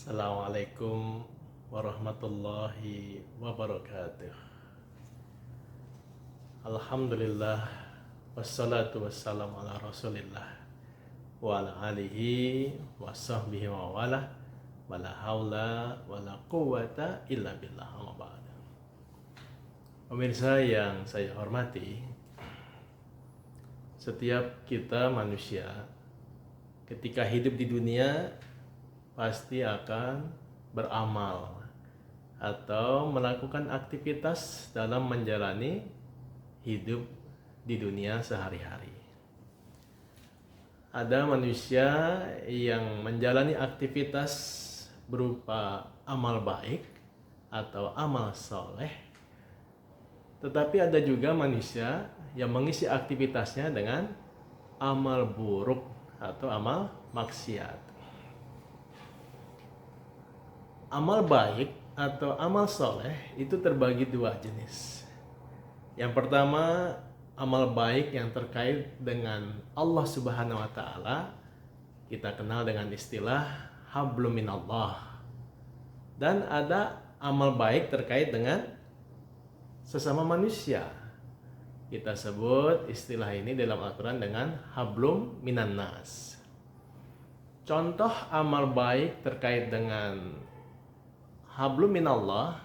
Assalamualaikum warahmatullahi wabarakatuh. Alhamdulillah wassalatu wassalamu ala rasulillah wa ala alihi wa sahbihi wa wala wala haula wala quwata illa billah. Amma ba'd. Pemirsa yang saya hormati, setiap kita manusia ketika hidup di dunia pasti akan beramal atau melakukan aktivitas dalam menjalani hidup di dunia sehari-hari. Ada manusia yang menjalani aktivitas berupa amal baik atau amal soleh, tetapi ada juga manusia yang mengisi aktivitasnya dengan amal buruk atau amal maksiat. Amal baik atau amal soleh itu terbagi dua jenis. Yang pertama, amal baik yang terkait dengan Allah Subhanahu wa Ta'ala, kita kenal dengan istilah hablum minallah. Dan ada amal baik terkait dengan sesama manusia. Kita sebut istilah ini dalam Al-Quran dengan hablum minannas. Contoh amal baik terkait dengan hablum minallah,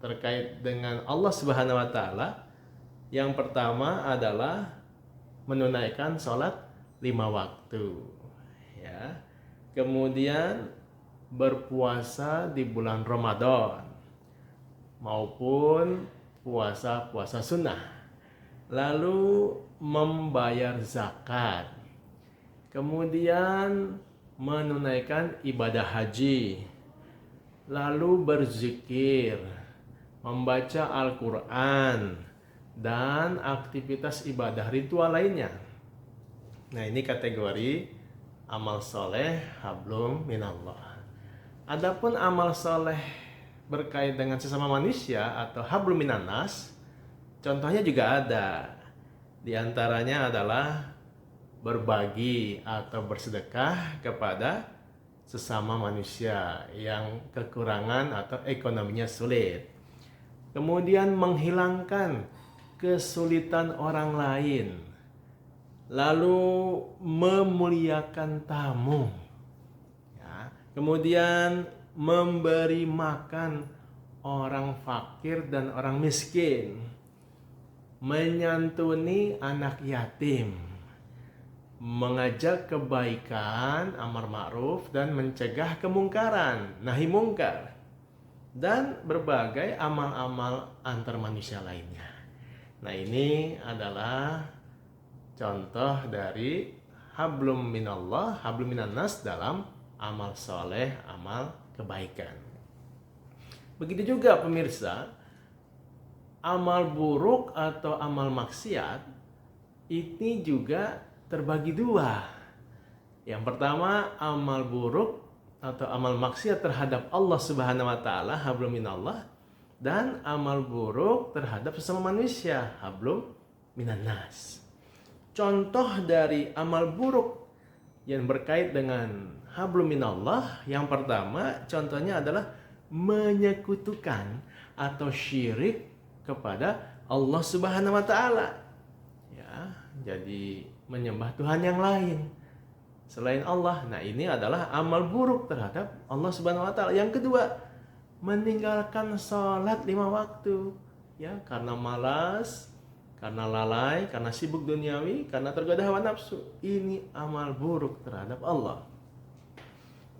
terkait dengan Allah Subhanahu wa Ta'ala, yang pertama adalah menunaikan sholat 5 waktu, ya. Kemudian berpuasa di bulan Ramadan maupun puasa sunnah, lalu membayar zakat, kemudian menunaikan ibadah haji, lalu berzikir, membaca Al-Quran, dan aktivitas ibadah ritual lainnya. Nah, ini kategori amal soleh hablum minallah. Adapun amal soleh berkait dengan sesama manusia atau hablum minannas, contohnya juga ada. Di antaranya adalah berbagi atau bersedekah kepada sesama manusia yang kekurangan atau ekonominya sulit. Kemudian menghilangkan kesulitan orang lain. Lalu memuliakan tamu. Ya. Kemudian memberi makan orang fakir dan orang miskin. Menyantuni anak yatim, mengajak kebaikan, amar ma'ruf, dan mencegah kemungkaran, nahi mungkar, dan berbagai amal-amal antar manusia lainnya. Nah, ini adalah contoh dari hablum minallah, hablum minannas dalam amal soleh, amal kebaikan. Begitu juga pemirsa, amal buruk atau amal maksiat ini juga terbagi dua. Yang pertama, amal buruk atau amal maksiat terhadap Allah Subhanahu wa Ta'ala, hablum minallah, dan amal buruk terhadap sesama manusia, hablum minannas. Contoh dari amal buruk yang berkait dengan hablum minallah, yang pertama contohnya adalah menyekutukan atau syirik kepada Allah Subhanahu wa Ta'ala. Ya, jadi menyembah Tuhan yang lain selain Allah. Nah, ini adalah amal buruk terhadap Allah Subhanahu wa Ta'ala. Yang kedua, meninggalkan sholat 5 waktu, ya, karena malas, karena lalai, karena sibuk duniawi, karena tergoda hawa nafsu. Ini amal buruk terhadap Allah.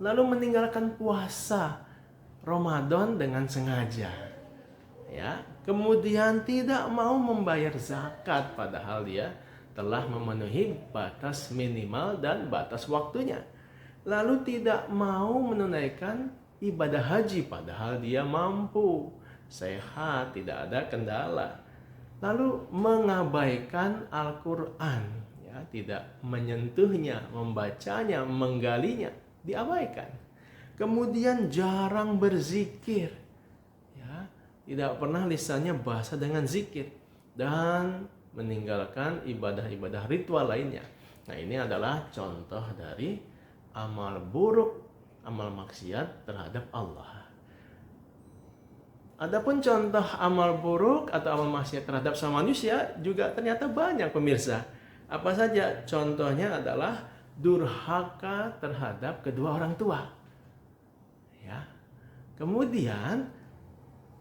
Lalu meninggalkan puasa Ramadan dengan sengaja, ya. Kemudian tidak mau membayar zakat padahal dia telah memenuhi batas minimal dan batas waktunya. Lalu tidak mau menunaikan ibadah haji padahal dia mampu, sehat, tidak ada kendala. Lalu mengabaikan Al-Quran, ya, tidak menyentuhnya, membacanya, menggalinya, diabaikan. Kemudian jarang berzikir, ya, tidak pernah lisannya basah dengan zikir, dan meninggalkan ibadah-ibadah ritual lainnya. Nah, ini adalah contoh dari amal buruk amal maksiat terhadap Allah. Adapun contoh amal buruk atau amal maksiat terhadap sama manusia juga ternyata banyak pemirsa. Apa saja? Contohnya adalah durhaka terhadap kedua orang tua. Ya. Kemudian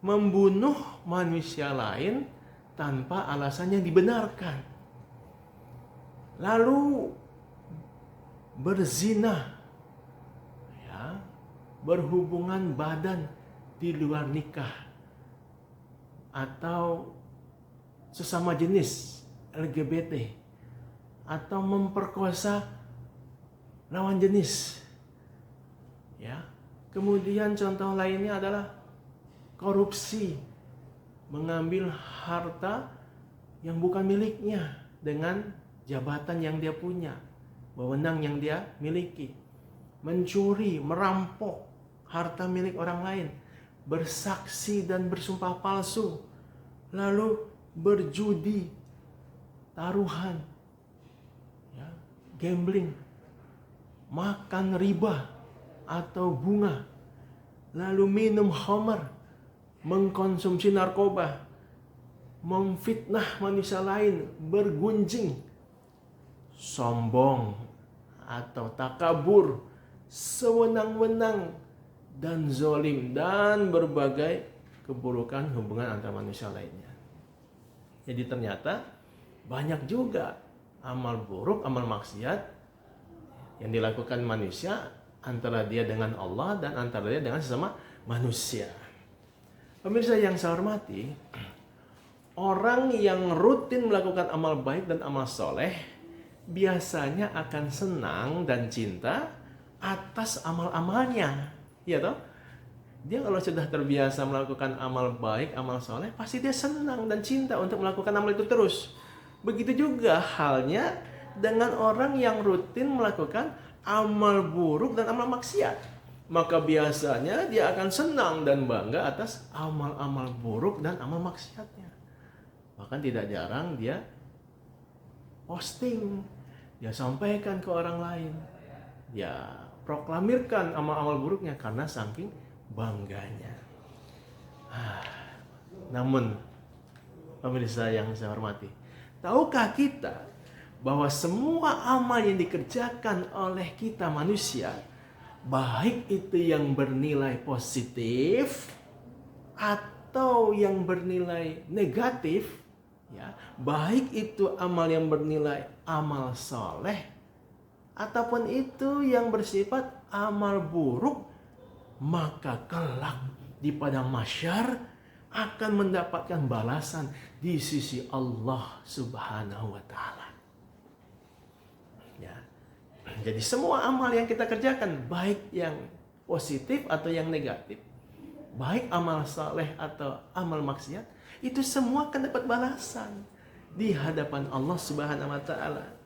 membunuh manusia lain tanpa alasan yang dibenarkan. Lalu berzina, ya, berhubungan badan di luar nikah, atau sesama jenis LGBT, atau memperkosa lawan jenis. Ya. Kemudian contoh lainnya adalah korupsi, mengambil harta yang bukan miliknya dengan jabatan yang dia punya, wewenang yang dia miliki, mencuri, merampok harta milik orang lain, bersaksi dan bersumpah palsu, lalu berjudi, taruhan, ya, gambling, makan riba atau bunga, lalu minum khamar, mengkonsumsi narkoba, memfitnah manusia lain, bergunjing, sombong atau takabur, sewenang-wenang dan zolim, dan berbagai keburukan hubungan antar manusia lainnya. Jadi ternyata banyak juga amal buruk, amal maksiat yang dilakukan manusia antara dia dengan Allah dan antara dia dengan sesama manusia. Pemirsa yang saya hormati, orang yang rutin melakukan amal baik dan amal soleh biasanya akan senang dan cinta atas amal-amalnya. Ya toh? Dia kalau sudah terbiasa melakukan amal baik, amal soleh, pasti dia senang dan cinta untuk melakukan amal itu terus. Begitu juga halnya dengan orang yang rutin melakukan amal buruk dan amal maksiat. Maka biasanya dia akan senang dan bangga atas amal-amal buruk dan amal maksiatnya. Bahkan tidak jarang dia posting, dia sampaikan ke orang lain, dia proklamirkan amal-amal buruknya karena saking bangganya. Namun pemirsa yang saya hormati, tahukah kita bahwa semua amal yang dikerjakan oleh kita manusia, baik itu yang bernilai positif atau yang bernilai negatif, ya, baik itu amal yang bernilai amal soleh ataupun itu yang bersifat amal buruk, maka kelak di padang mahsyar akan mendapatkan balasan di sisi Allah Subhanahu wa taala. Ya. Jadi semua amal yang kita kerjakan, baik yang positif atau yang negatif, baik amal saleh atau amal maksiat, itu semua akan dapat balasan di hadapan Allah Subhanahu wa taala.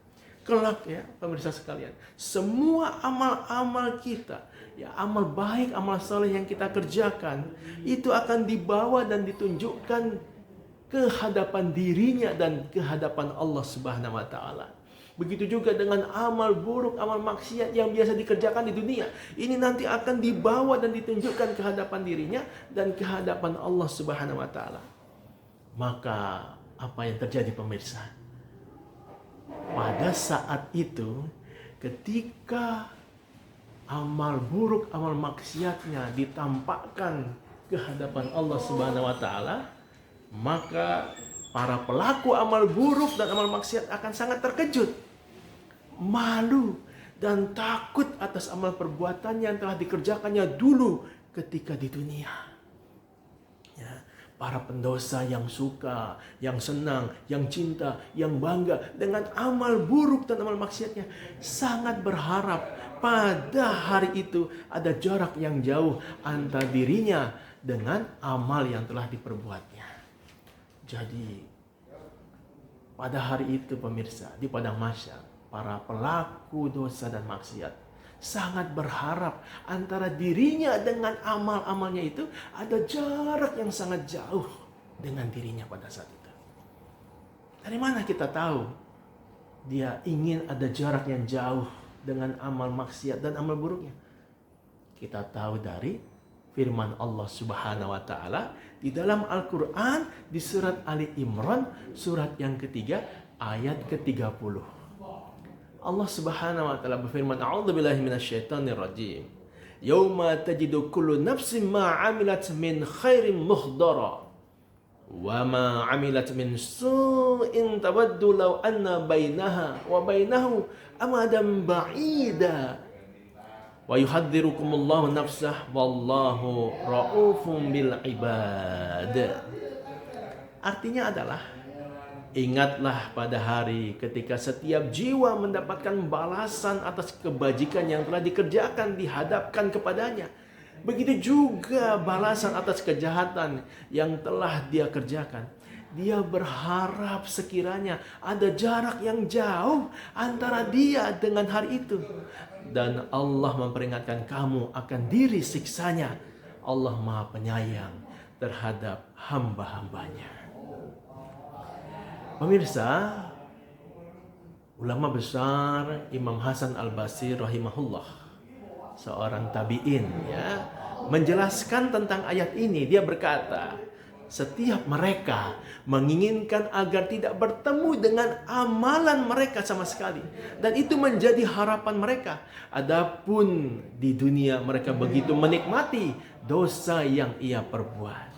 Kelak ya pemirsa sekalian, semua amal-amal kita, ya amal baik, amal saleh yang kita kerjakan, itu akan dibawa dan ditunjukkan ke hadapan dirinya dan ke hadapan Allah Subhanahu wa taala. Begitu juga dengan amal buruk, amal maksiat yang biasa dikerjakan di dunia. Ini nanti akan dibawa dan ditunjukkan ke hadapan dirinya dan ke hadapan Allah Subhanahu wa taala. Maka apa yang terjadi pemirsa? Pada saat itu, ketika amal buruk, amal maksiatnya ditampakkan ke hadapan Allah Subhanahu wa taala, maka para pelaku amal buruk dan amal maksiat akan sangat terkejut, malu dan takut atas amal perbuatan yang telah dikerjakannya dulu ketika di dunia. Ya, para pendosa yang suka, yang senang, yang cinta, yang bangga dengan amal buruk dan amal maksiatnya, sangat berharap pada hari itu ada jarak yang jauh antara dirinya dengan amal yang telah diperbuatnya. Jadi pada hari itu pemirsa, di padang mahsyar, para pelaku dosa dan maksiat sangat berharap antara dirinya dengan amal-amalnya itu ada jarak yang sangat jauh dengan dirinya pada saat itu. Dari mana kita tahu dia ingin ada jarak yang jauh dengan amal maksiat dan amal buruknya? Kita tahu dari firman Allah Subhanahu wa taala di dalam Al-Qur'an di surat Ali Imran surat yang ketiga ayat ke-30. Allah Subhanahu wa taala berfirman, "A'udzubillahi minasyaitonir rajim. Yauma tajidu kullu nafsin ma 'amilat min khairin muhdara wa ma 'amilat min su'in tawaddu law anna bainaha wa bainahu amadan ba'ida wa yuhadzirukumullahu nafsah wallahu raufum bil ibad." Artinya adalah, ingatlah pada hari ketika setiap jiwa mendapatkan balasan atas kebajikan yang telah dikerjakan dihadapkan kepadanya. Begitu juga balasan atas kejahatan yang telah dia kerjakan. Dia berharap sekiranya ada jarak yang jauh antara dia dengan hari itu. Dan Allah memperingatkan kamu akan diri siksanya. Allah Maha Penyayang terhadap hamba-hambanya. Pemirsa, ulama besar Imam Hasan Al-Basri rahimahullah, seorang tabi'in, ya, menjelaskan tentang ayat ini. Dia berkata, setiap mereka menginginkan agar tidak bertemu dengan amalan mereka sama sekali, dan itu menjadi harapan mereka. Adapun di dunia mereka begitu menikmati dosa yang ia perbuat.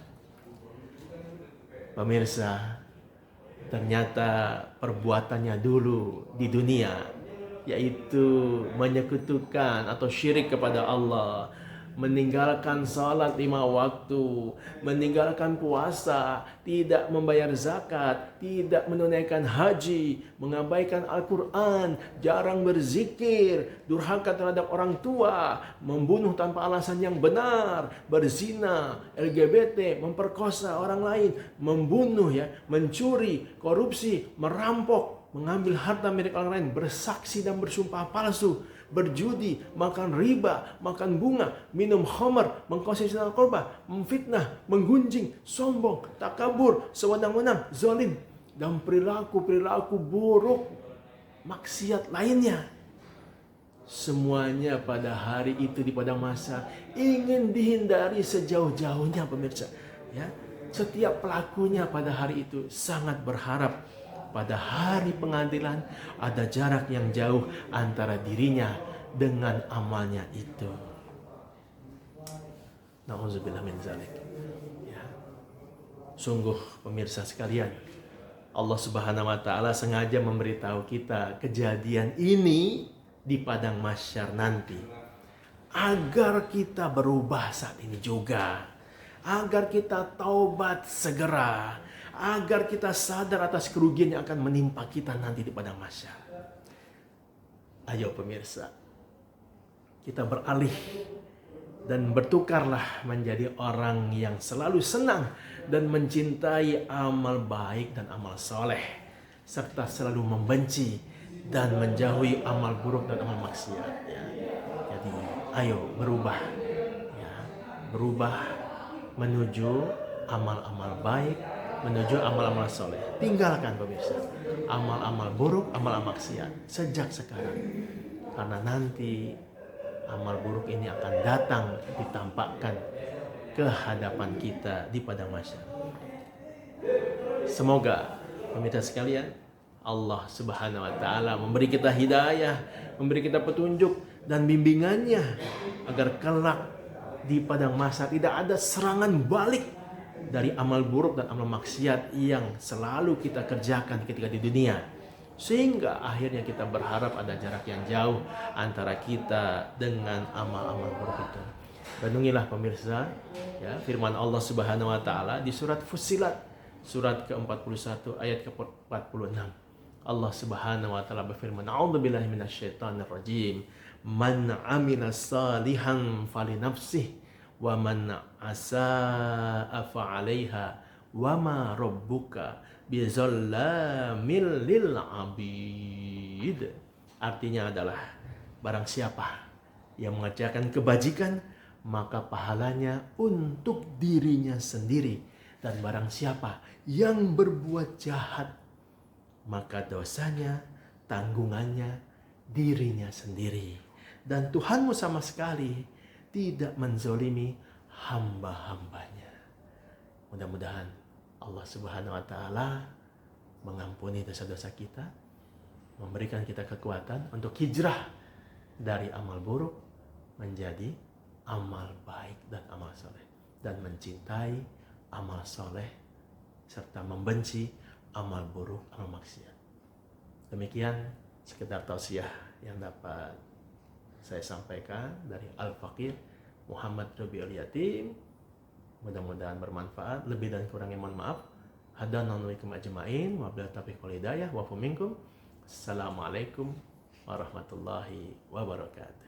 Pemirsa, ternyata perbuatannya dulu di dunia, yaitu menyekutukan atau syirik kepada Allah, meninggalkan salat 5 waktu, meninggalkan puasa, tidak membayar zakat, tidak menunaikan haji, mengabaikan Al-Quran, jarang berzikir, durhaka terhadap orang tua, membunuh tanpa alasan yang benar, berzina, LGBT, memperkosa orang lain, membunuh, ya, mencuri, korupsi, merampok, mengambil harta milik orang lain, bersaksi dan bersumpah palsu, berjudi, makan riba, makan bunga, minum khamar, mengkonsumsi narkoba, memfitnah, menggunjing, sombong, takabur, sewenang-wenang, zalim, dan perilaku-perilaku buruk, maksiat lainnya. Semuanya pada hari itu di padang mahsyar ingin dihindari sejauh-jauhnya, pemirsa. Ya, setiap pelakunya pada hari itu sangat berharap pada hari pengadilan ada jarak yang jauh antara dirinya dengan amalnya itu. Nauzubillah min zalik. Ya. Sungguh pemirsa sekalian, Allah Subhanahu wa taala sengaja memberitahu kita kejadian ini di padang mahsyar nanti agar kita berubah saat ini juga, agar kita taubat segera, agar kita sadar atas kerugian yang akan menimpa kita nanti di padang mahsyar. Ayo pemirsa, kita beralih dan bertukarlah menjadi orang yang selalu senang dan mencintai amal baik dan amal soleh, serta selalu membenci dan menjauhi amal buruk dan amal maksiat. Ya. Jadi ayo berubah, ya, berubah menuju amal-amal baik, menuju amal-amal soleh. Tinggalkan pemirsa amal-amal buruk, amal-amal maksiat sejak sekarang, karena nanti amal buruk ini akan datang ditampakkan ke hadapan kita di padang mahsyar. Semoga pemirsa sekalian, Allah Subhanahu wa taala memberi kita hidayah, memberi kita petunjuk dan bimbingannya agar kelak di padang mahsyar tidak ada serangan balik dari amal buruk dan amal maksiat yang selalu kita kerjakan ketika di dunia, sehingga akhirnya kita berharap ada jarak yang jauh antara kita dengan amal-amal buruk itu. Renungilah pemirsa, ya, firman Allah Subhanahu wa taala di surat Fussilat surat ke-41 ayat ke-46. Allah Subhanahu wa taala berfirman, "A'udzubillahi minasyaitonir rajim. Man 'amila salihan falinafsihi wa man asaa fa'alaiha wa ma rabbuka bizallamil lil abid." Artinya adalah, barang siapa yang mengerjakan kebajikan maka pahalanya untuk dirinya sendiri, dan barang siapa yang berbuat jahat maka dosanya, tanggungannya dirinya sendiri. Dan Tuhanmu sama sekali tidak menzolimi hamba-hambanya. Mudah-mudahan Allah Subhanahu wa Ta'ala mengampuni dosa-dosa kita, memberikan kita kekuatan untuk hijrah dari amal buruk menjadi amal baik dan amal soleh, dan mencintai amal soleh serta membenci amal buruk, amal maksiat. Demikian sekedar tausiah yang dapat saya sampaikan dari Al-Faqih Muhammad Rabiul Yatim. Mudah-mudahan bermanfaat. Lebih dan kurangnya mohon maaf. Hadanallahu wa iyyakum ajmain. Wabillahi taufiq wal hidayah. Wa minkum. Assalamualaikum warahmatullahi wabarakatuh.